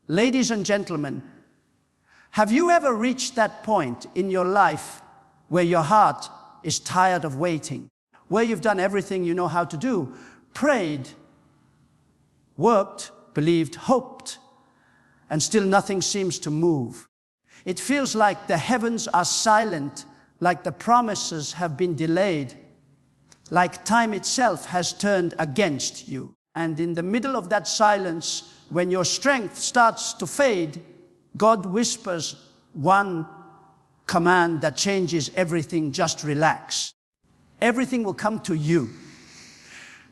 Ladies and gentlemen, have you ever reached that point in your life where your heart is tired of waiting, where you've done everything you know how to do, prayed, worked, believed, hoped, and still nothing seems to move? It feels like the heavens are silent, like the promises have been delayed, like time itself has turned against you. And in the middle of that silence, when your strength starts to fade, God whispers one command that changes everything: just relax. Everything will come to you.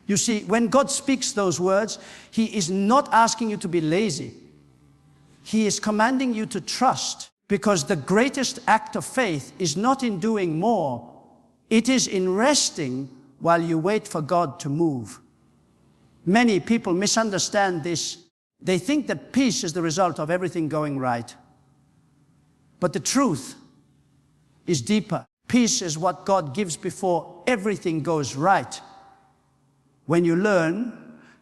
You see, when God speaks those words, He is not asking you to be lazy. He is commanding you to trust, because the greatest act of faith is not in doing more. It is in resting while you wait for God to move. Many people misunderstand this. They think that peace is the result of everything going right. But the truth is deeper. Peace is what God gives before everything goes right. When you learn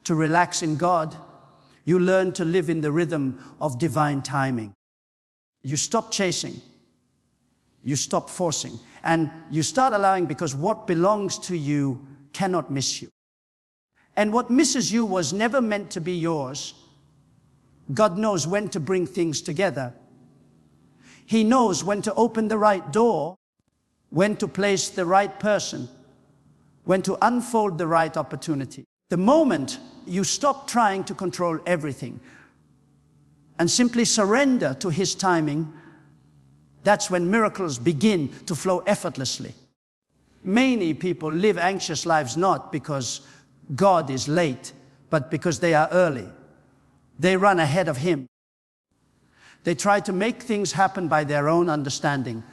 to relax in God, you learn to live in the rhythm of divine timing. You stop chasing. You stop forcing. And you start allowing, because what belongs to you cannot miss you. And what misses you was never meant to be yours. God knows when to bring things together. He knows when to open the right door, when to place the right person, when to unfold the right opportunity. The moment you stop trying to control everything and simply surrender to His timing, that's when miracles begin to flow effortlessly. Many people live anxious lives not because God is late, but because they are early. They run ahead of Him. They try to make things happen by their own understanding.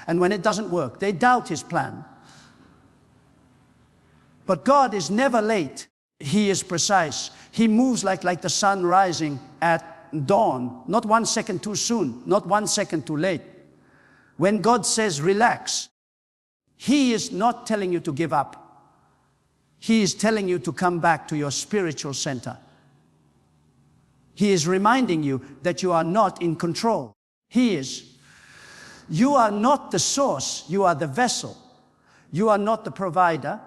And when it doesn't work, they doubt His plan. But God is never late. He is precise. He moves like the sun rising at dawn. Not 1 second too soon, not 1 second too late. When God says relax, He is not telling you to give up. He is telling you to come back to your spiritual center. He is reminding you that you are not in control. He is. You are not the source, you are the vessel. You are not the provider,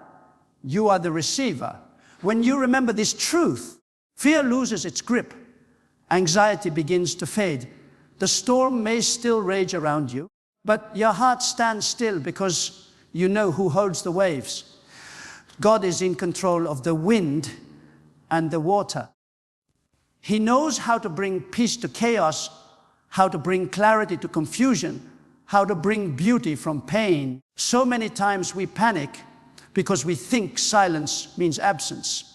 you are the receiver. When you remember this truth, fear loses its grip. Anxiety begins to fade. The storm may still rage around you, but your heart stands still because you know who holds the waves. God is in control of the wind and the water. He knows how to bring peace to chaos, how to bring clarity to confusion, how to bring beauty from pain. So many times we panic because we think silence means absence.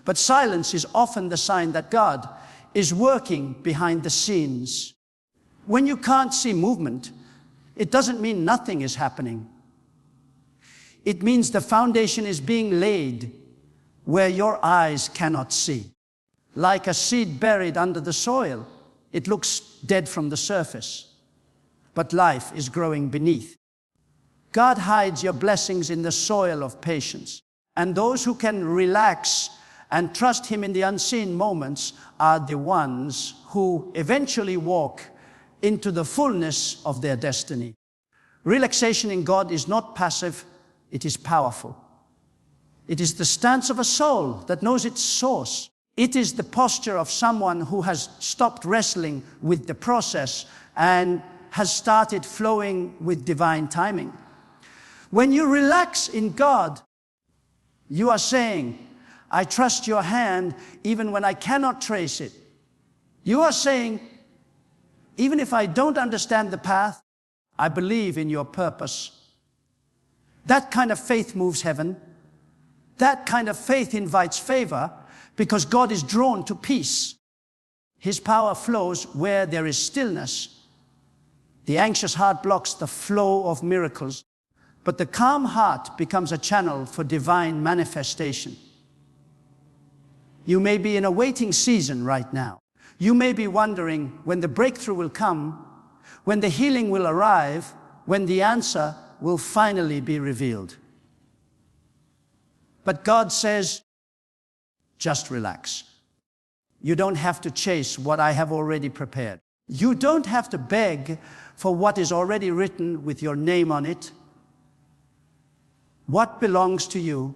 But silence is often the sign that God is working behind the scenes. When you can't see movement, it doesn't mean nothing is happening. It means the foundation is being laid where your eyes cannot see. Like a seed buried under the soil, it looks dead from the surface, but life is growing beneath. God hides your blessings in the soil of patience, and those who can relax and trust Him in the unseen moments are the ones who eventually walk into the fullness of their destiny. Relaxation in God is not passive, it is powerful. It is the stance of a soul that knows its source. It is the posture of someone who has stopped wrestling with the process and has started flowing with divine timing. When you relax in God, you are saying, I trust your hand even when I cannot trace it. You are saying, even if I don't understand the path, I believe in your purpose. That kind of faith moves heaven. That kind of faith invites favor because God is drawn to peace. His power flows where there is stillness. The anxious heart blocks the flow of miracles, but the calm heart becomes a channel for divine manifestation. You may be in a waiting season right now. You may be wondering when the breakthrough will come, when the healing will arrive, when the answer will finally be revealed. But God says, just relax. You don't have to chase what I have already prepared. You don't have to beg for what is already written with your name on it. What belongs to you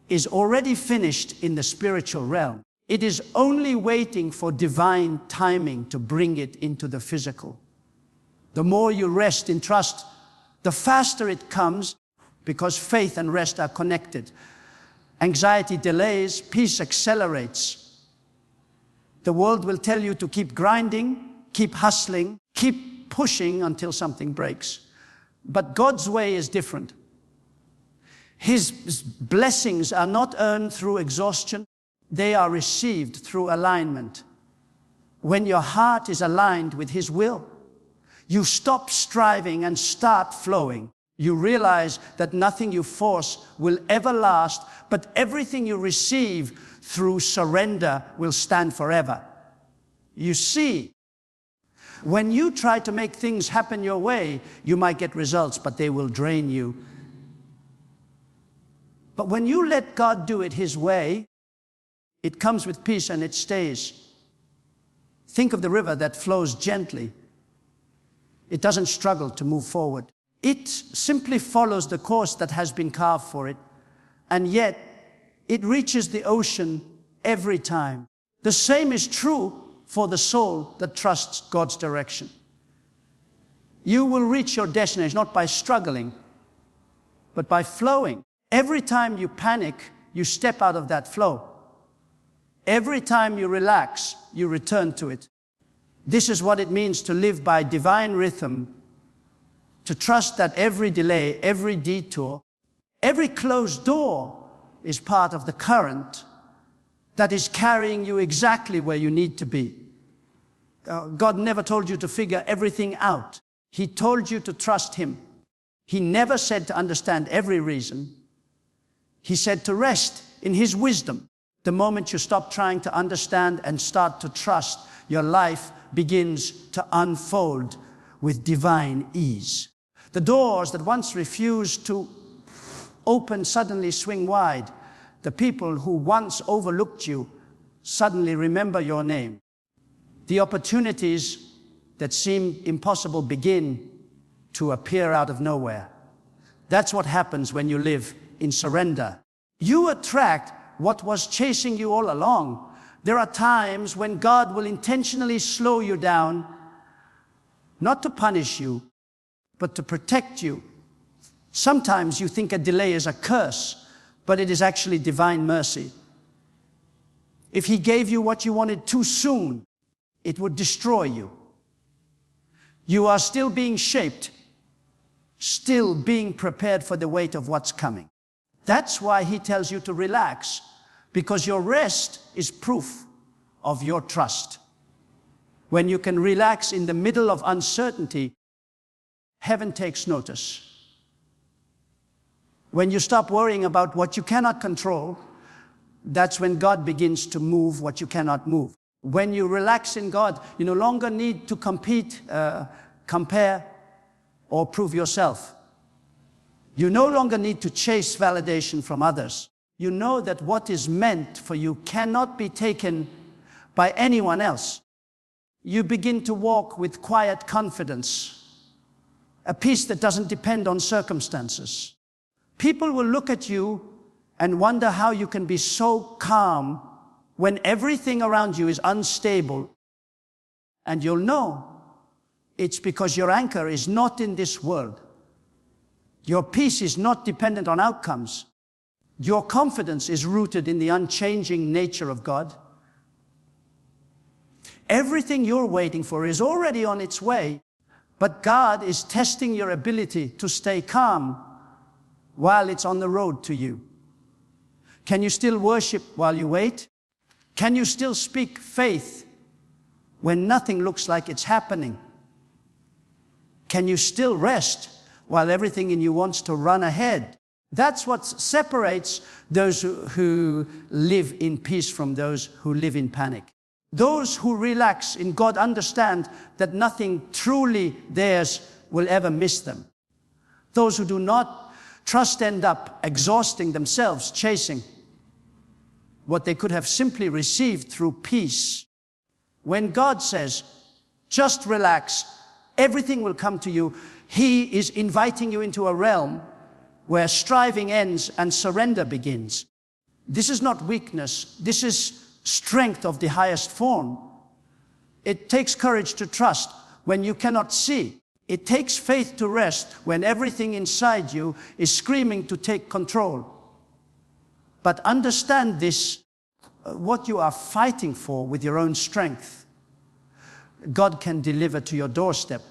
is already finished in the spiritual realm. It is only waiting for divine timing to bring it into the physical. The more you rest in trust, the faster it comes, because faith and rest are connected. Anxiety delays, peace accelerates. The world will tell you to keep grinding, keep hustling, keep pushing until something breaks. But God's way is different. His blessings are not earned through exhaustion. They are received through alignment. When your heart is aligned with His will, you stop striving and start flowing. You realize that nothing you force will ever last, but everything you receive through surrender will stand forever. You see, when you try to make things happen your way, you might get results, but they will drain you. But when you let God do it His way, it comes with peace and it stays. Think of the river that flows gently. It doesn't struggle to move forward. It simply follows the course that has been carved for it, and yet it reaches the ocean every time. The same is true for the soul that trusts God's direction. You will reach your destination not by struggling, but by flowing. Every time you panic, you step out of that flow. Every time you relax, you return to it. This is what it means to live by divine rhythm, to trust that every delay, every detour, every closed door is part of the current that is carrying you exactly where you need to be. God never told you to figure everything out. He told you to trust Him. He never said to understand every reason. He said to rest in His wisdom. The moment you stop trying to understand and start to trust, your life begins to unfold with divine ease. The doors that once refused to open suddenly swing wide. The people who once overlooked you suddenly remember your name. The opportunities that seem impossible begin to appear out of nowhere. That's what happens when you live in surrender. You attract what was chasing you all along. There are times when God will intentionally slow you down, not to punish you, but to protect you. Sometimes you think a delay is a curse, but it is actually divine mercy. If He gave you what you wanted too soon, it would destroy you. You are still being shaped, still being prepared for the weight of what's coming. That's why He tells you to relax, because your rest is proof of your trust. When you can relax in the middle of uncertainty, heaven takes notice. When you stop worrying about what you cannot control, that's when God begins to move what you cannot move. When you relax in God, you no longer need to compete, compare, or prove yourself. You no longer need to chase validation from others. You know that what is meant for you cannot be taken by anyone else. You begin to walk with quiet confidence, a peace that doesn't depend on circumstances. People will look at you and wonder how you can be so calm when everything around you is unstable. And you'll know it's because your anchor is not in this world. Your peace is not dependent on outcomes. Your confidence is rooted in the unchanging nature of God. Everything you're waiting for is already on its way, but God is testing your ability to stay calm while it's on the road to you. Can you still worship while you wait? Can you still speak faith when nothing looks like it's happening? Can you still rest while everything in you wants to run ahead? That's what separates those who live in peace from those who live in panic. Those who relax in God understand that nothing truly theirs will ever miss them. Those who do not trust end up exhausting themselves, chasing. what they could have simply received through peace. When God says, just relax, everything will come to you, He is inviting you into a realm where striving ends and surrender begins. This is not weakness. This is strength of the highest form. It takes courage to trust when you cannot see. It takes faith to rest when everything inside you is screaming to take control. But understand this, what you are fighting for with your own strength, God can deliver to your doorstep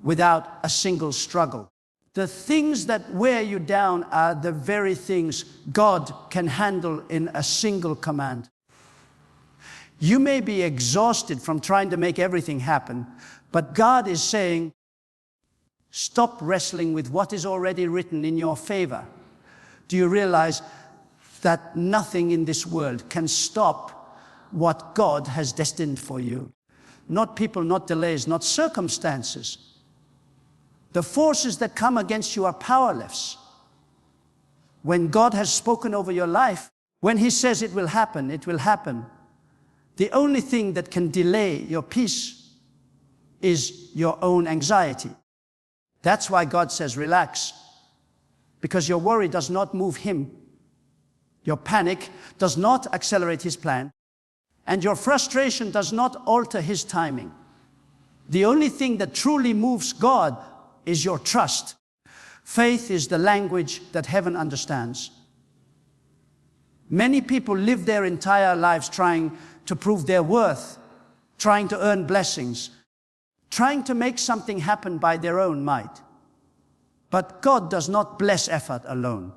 without a single struggle. The things that wear you down are the very things God can handle in a single command. You may be exhausted from trying to make everything happen, but God is saying, stop wrestling with what is already written in your favor. Do you realize that nothing in this world can stop what God has destined for you? Not people, not delays, not circumstances. The forces that come against you are powerless. When God has spoken over your life, when He says it will happen, it will happen. The only thing that can delay your peace is your own anxiety. That's why God says relax, because your worry does not move Him. Your panic does not accelerate His plan, and your frustration does not alter His timing. The only thing that truly moves God is your trust. Faith is the language that heaven understands. Many people live their entire lives trying to prove their worth, trying to earn blessings, trying to make something happen by their own might. But God does not bless effort alone.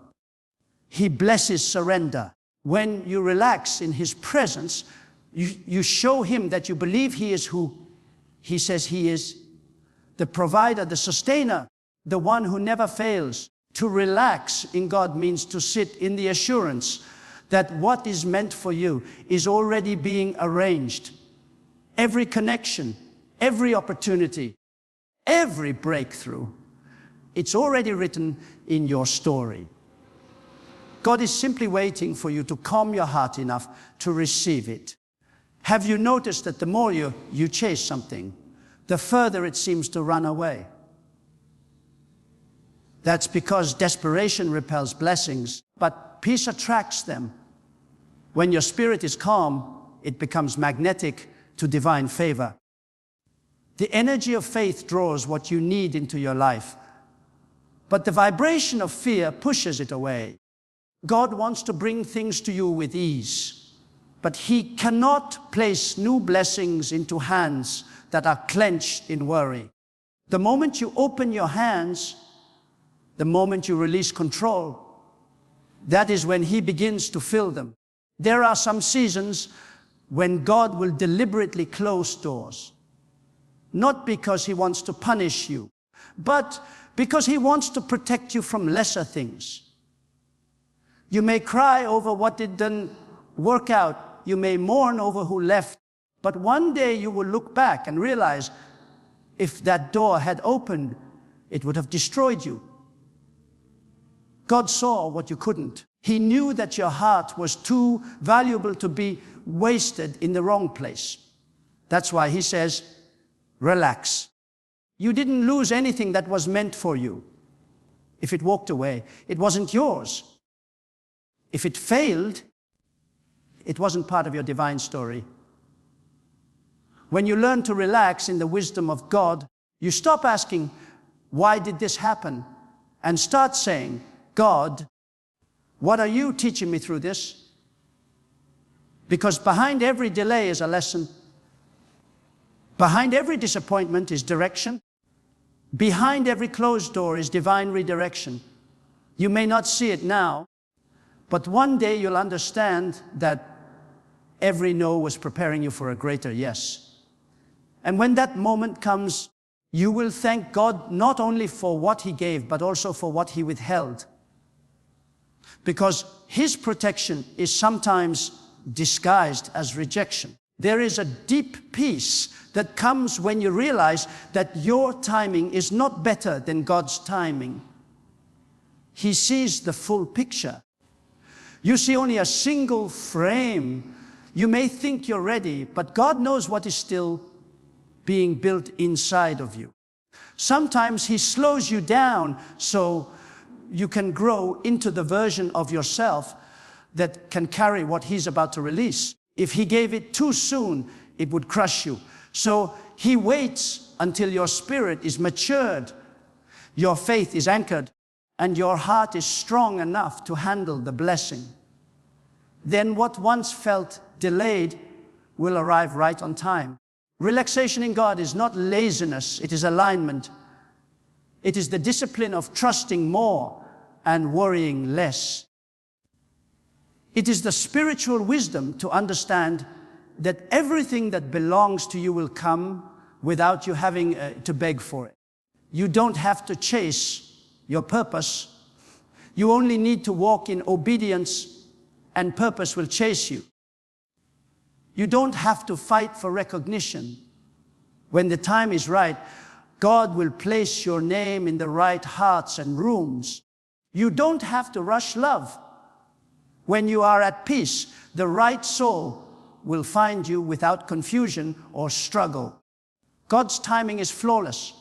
He blesses surrender. When you relax in His presence, you show Him that you believe He is who He says He is. The provider, the sustainer, the one who never fails. To relax in God means to sit in the assurance that what is meant for you is already being arranged. Every connection, every opportunity, every breakthrough, it's already written in your story. God is simply waiting for you to calm your heart enough to receive it. Have you noticed that the more you chase something, the further it seems to run away? That's because desperation repels blessings, but peace attracts them. When your spirit is calm, it becomes magnetic to divine favor. The energy of faith draws what you need into your life, but the vibration of fear pushes it away. God wants to bring things to you with ease, but He cannot place new blessings into hands that are clenched in worry. The moment you open your hands, the moment you release control, that is when He begins to fill them. There are some seasons when God will deliberately close doors, not because He wants to punish you, but because He wants to protect you from lesser things. You may cry over what didn't work out. You may mourn over who left. But one day you will look back and realize if that door had opened, it would have destroyed you. God saw what you couldn't. He knew that your heart was too valuable to be wasted in the wrong place. That's why He says, relax. You didn't lose anything that was meant for you. If it walked away, it wasn't yours. If it failed, it wasn't part of your divine story. When you learn to relax in the wisdom of God, you stop asking, why did this happen? And start saying, God, what are you teaching me through this? Because behind every delay is a lesson. Behind every disappointment is direction. Behind every closed door is divine redirection. You may not see it now, but one day you'll understand that every no was preparing you for a greater yes. And when that moment comes, you will thank God not only for what He gave, but also for what He withheld. Because His protection is sometimes disguised as rejection. There is a deep peace that comes when you realize that your timing is not better than God's timing. He sees the full picture. You see only a single frame. You may think you're ready, but God knows what is still being built inside of you. Sometimes He slows you down so you can grow into the version of yourself that can carry what He's about to release. If He gave it too soon, it would crush you. So He waits until your spirit is matured, your faith is anchored, and your heart is strong enough to handle the blessing. Then what once felt delayed will arrive right on time. Relaxation in God is not laziness, it is alignment. It is the discipline of trusting more and worrying less. It is the spiritual wisdom to understand that everything that belongs to you will come without you having to beg for it. You don't have to chase your purpose. You only need to walk in obedience, and purpose will chase you. You don't have to fight for recognition. When the time is right, God will place your name in the right hearts and rooms. You don't have to rush love. When you are at peace, the right soul will find you without confusion or struggle. God's timing is flawless.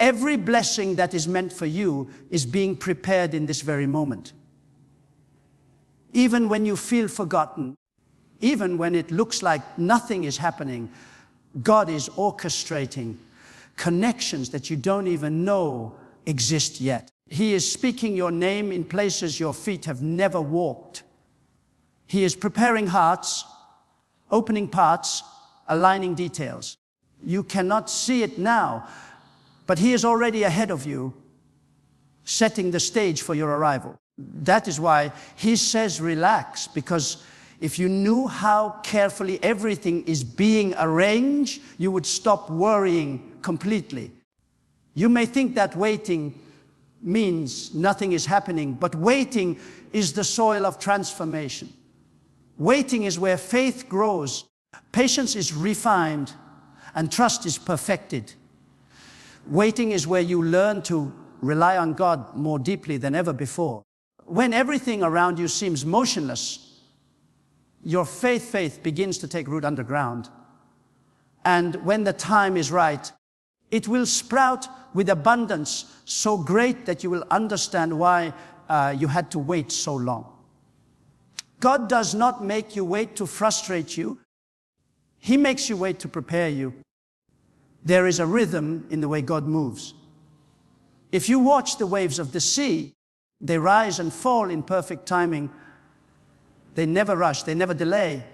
Every blessing that is meant for you is being prepared in this very moment. Even when you feel forgotten, even when it looks like nothing is happening, God is orchestrating connections that you don't even know exist yet. He is speaking your name in places your feet have never walked. He is preparing hearts, opening parts, aligning details. You cannot see it now, but He is already ahead of you, setting the stage for your arrival. That is why He says relax, because if you knew how carefully everything is being arranged, you would stop worrying completely. You may think that waiting means nothing is happening, but waiting is the soil of transformation. Waiting is where faith grows, patience is refined, and trust is perfected. Waiting is where you learn to rely on God more deeply than ever before. When everything around you seems motionless, your faith begins to take root underground. And when the time is right, it will sprout with abundance so great that you will understand why you had to wait so long. God does not make you wait to frustrate you. He makes you wait to prepare you. There is a rhythm in the way God moves. If you watch the waves of the sea, they rise and fall in perfect timing. They never rush, they never delay.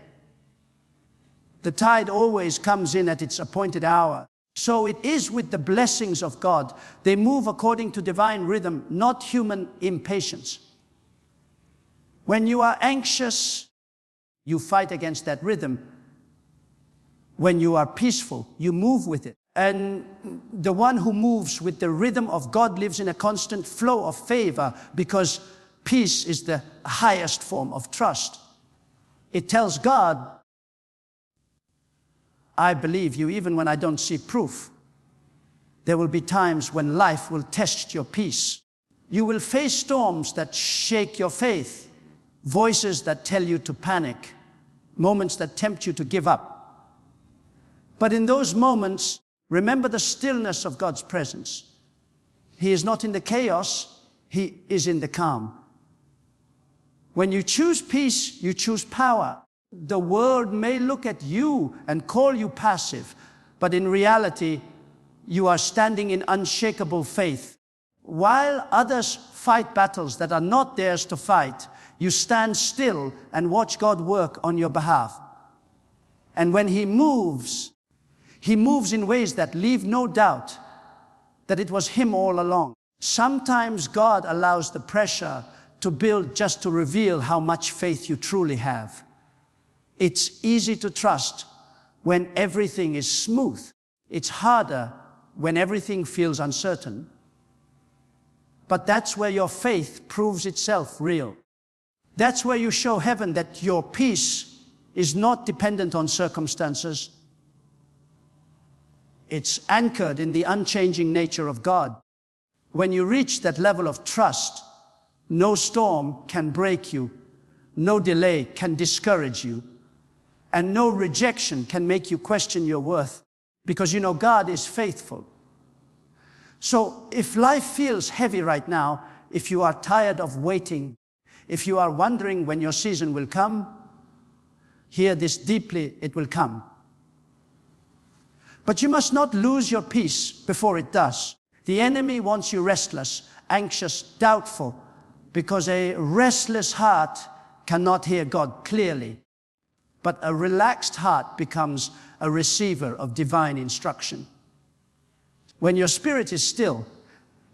The tide always comes in at its appointed hour. So it is with the blessings of God. They move according to divine rhythm, not human impatience. When you are anxious, you fight against that rhythm. When you are peaceful, you move with it. And the one who moves with the rhythm of God lives in a constant flow of favor, because peace is the highest form of trust. It tells God, I believe you even when I don't see proof. There will be times when life will test your peace. You will face storms that shake your faith, voices that tell you to panic, moments that tempt you to give up. But in those moments, remember the stillness of God's presence. He is not in the chaos, He is in the calm. When you choose peace, you choose power. The world may look at you and call you passive, but in reality, you are standing in unshakable faith. While others fight battles that are not theirs to fight, you stand still and watch God work on your behalf. And when He moves in ways that leave no doubt that it was Him all along. Sometimes God allows the pressure to build just to reveal how much faith you truly have. It's easy to trust when everything is smooth. It's harder when everything feels uncertain. But that's where your faith proves itself real. That's where you show heaven that your peace is not dependent on circumstances. It's anchored in the unchanging nature of God. When you reach that level of trust, no storm can break you. no delay can discourage you, and no rejection can make you question your worth, because you know God is faithful. So if life feels heavy right now, if you are tired of waiting, if you are wondering when your season will come, hear this deeply, it will come. But you must not lose your peace before it does. The enemy wants you restless, anxious, doubtful, because a restless heart cannot hear God clearly. But a relaxed heart becomes a receiver of divine instruction. When your spirit is still,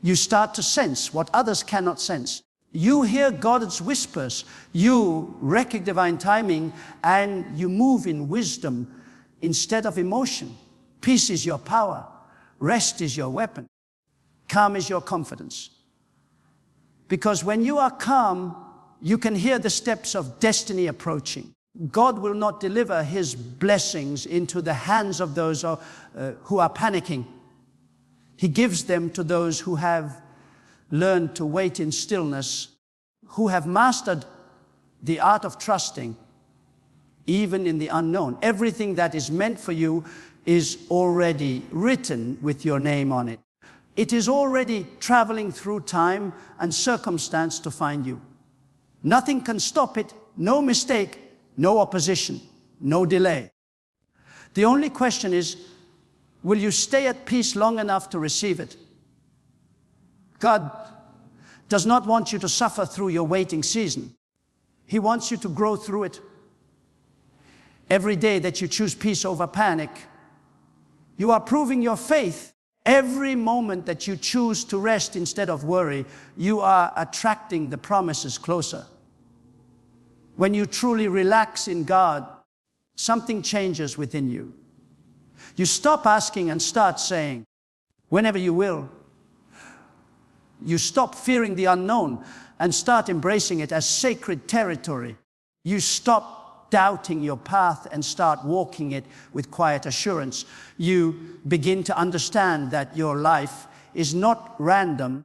you start to sense what others cannot sense. You hear God's whispers, you recognize divine timing, and you move in wisdom instead of emotion. Peace is your power. Rest is your weapon. Calm is your confidence. Because when you are calm, you can hear the steps of destiny approaching. God will not deliver His blessings into the hands of those who are panicking. He gives them to those who have learned to wait in stillness, who have mastered the art of trusting, even in the unknown. Everything that is meant for you is already written with your name on it. It is already traveling through time and circumstance to find you. Nothing can stop it, no mistake, no opposition, no delay. The only question is, will you stay at peace long enough to receive it? God does not want you to suffer through your waiting season. He wants you to grow through it. Every day that you choose peace over panic, you are proving your faith. Every moment that you choose to rest instead of worry, you are attracting the promises closer. When you truly relax in God, something changes within you. You stop asking and start saying, whenever you will. You stop fearing the unknown and start embracing it as sacred territory. You stop doubting your path and start walking it with quiet assurance. You begin to understand that your life is not random,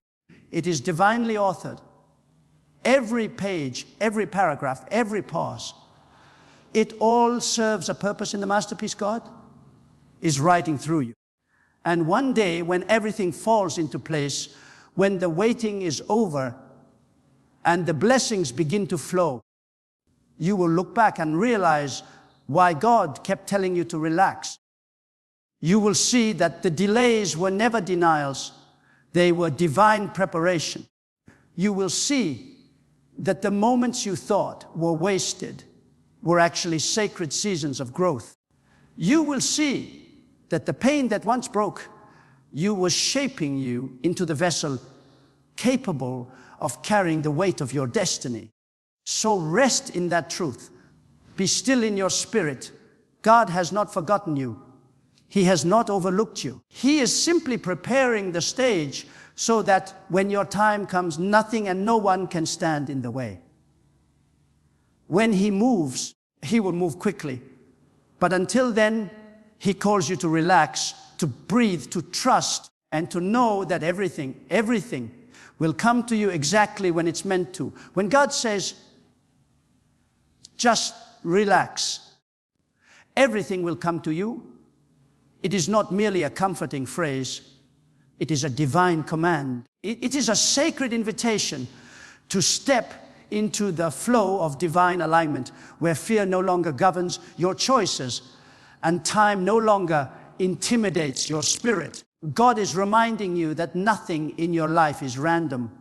it is divinely authored. Every page, every paragraph, every pause, it all serves a purpose in the masterpiece God is writing through you. And one day, when everything falls into place, when the waiting is over and the blessings begin to flow, you will look back and realize why God kept telling you to relax. You will see that the delays were never denials, they were divine preparation. You will see that the moments you thought were wasted were actually sacred seasons of growth. You will see that the pain that once broke you was shaping you into the vessel capable of carrying the weight of your destiny. So rest in that truth. Be still in your spirit. God has not forgotten you. He has not overlooked you. He is simply preparing the stage so that when your time comes, nothing and no one can stand in the way. When He moves, He will move quickly. But until then, He calls you to relax, to breathe, to trust, and to know that everything will come to you exactly when it's meant to. When God says, just relax, everything will come to you. It is not merely a comforting phrase. It is a divine command. It is a sacred invitation to step into the flow of divine alignment, where fear no longer governs your choices and time no longer intimidates your spirit. God is reminding you that nothing in your life is random.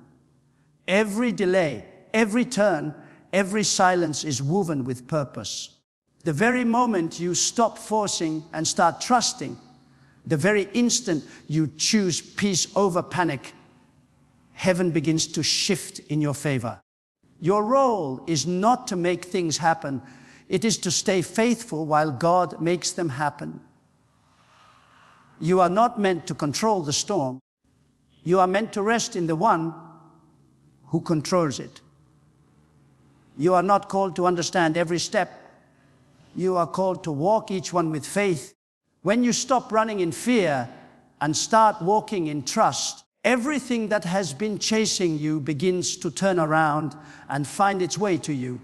Every delay, every turn, every silence is woven with purpose. The very moment you stop forcing and start trusting, the very instant you choose peace over panic, heaven begins to shift in your favor. Your role is not to make things happen. It is to stay faithful while God makes them happen. You are not meant to control the storm. You are meant to rest in the one who controls it. You are not called to understand every step. You are called to walk each one with faith. When you stop running in fear and start walking in trust, everything that has been chasing you begins to turn around and find its way to you.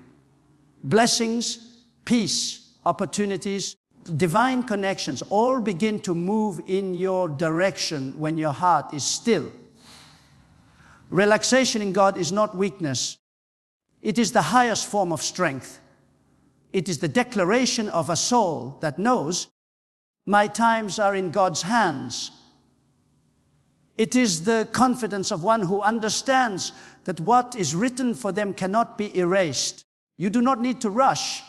blessings, peace, opportunities, divine connections all begin to move in your direction when your heart is still. Relaxation in God is not weakness. It is the highest form of strength. It is the declaration of a soul that knows, my times are in God's hands. It is the confidence of one who understands that what is written for them cannot be erased. You do not need to rush.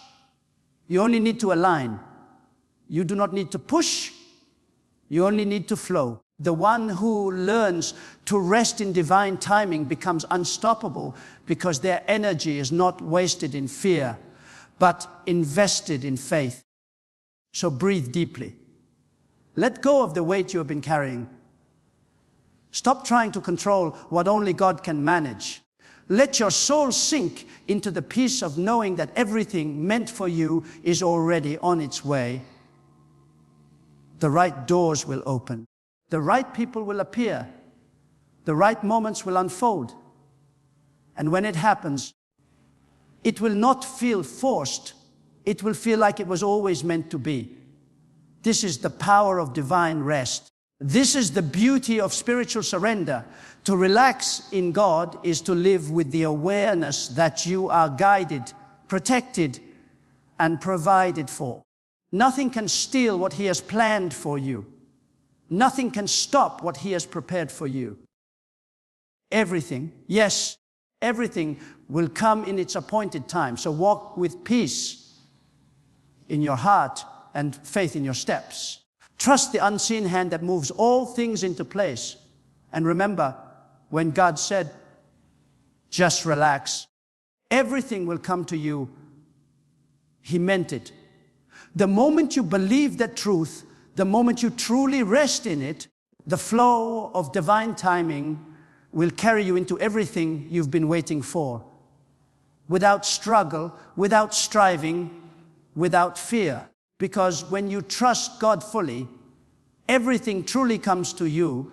You only need to align. You do not need to push. You only need to flow. The one who learns to rest in divine timing becomes unstoppable because their energy is not wasted in fear, but invested in faith. So breathe deeply. Let go of the weight you have been carrying. Stop trying to control what only God can manage. Let your soul sink into the peace of knowing that everything meant for you is already on its way. The right doors will open. The right people will appear. The right moments will unfold. And when it happens, it will not feel forced. It will feel like it was always meant to be. This is the power of divine rest. This is the beauty of spiritual surrender. To relax in God is to live with the awareness that you are guided, protected, and provided for. Nothing can steal what He has planned for you. Nothing can stop what He has prepared for you. Everything, yes, everything will come in its appointed time. So walk with peace in your heart and faith in your steps. Trust the unseen hand that moves all things into place. And remember, when God said, just relax, everything will come to you, He meant it. The moment you believe that truth, the moment you truly rest in it, the flow of divine timing will carry you into everything you've been waiting for. Without struggle, without striving, without fear. Because when you trust God fully, everything truly comes to you